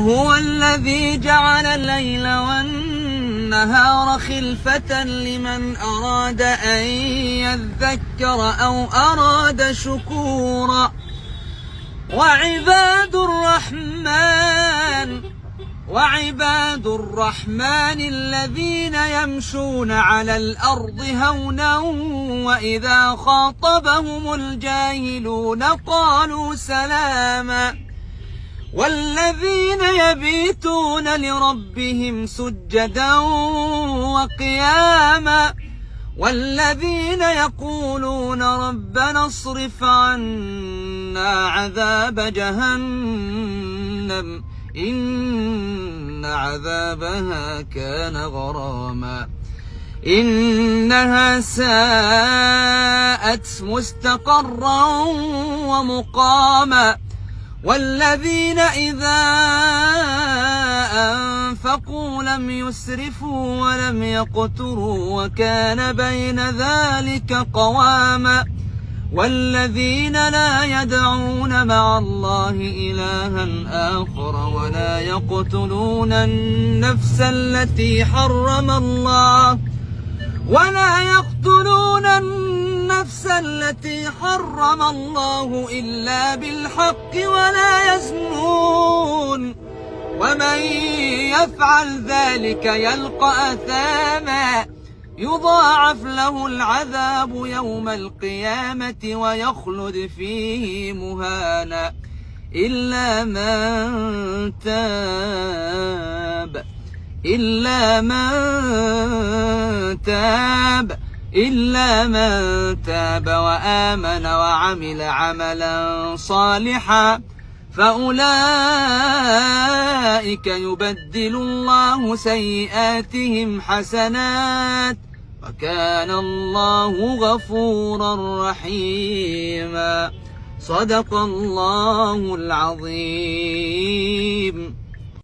وهو الذي جعل الليل والنهار خلفة لمن أراد أن يذكر أو أراد شكورا. وعباد الرحمن الذين يمشون على الأرض هونا وإذا خاطبهم الجاهلون قالوا سلاما. والذين يبيتون لربهم سجدا وقياما. والذين يقولون ربنا اصرف عنا عذاب جهنم إن عذابها كان غراما إنها ساءت مستقرا ومقاما. والذين إذا أنفقوا لم يسرفوا ولم يقتروا وكان بين ذلك قواما. والذين لا يدعون مع الله إلها آخر ولا يقتلون النفس التي حرم الله إلا بالحق ولا يزنون ومن يفعل ذلك يلقى أثاما يضاعف له العذاب يوم القيامة ويخلد فيه مهانا إلا من تاب وآمن وعمل عملا صالحا فأولئك يبدل الله سيئاتهم حسنات وكان الله غفورا رحيما. صدق الله العظيم.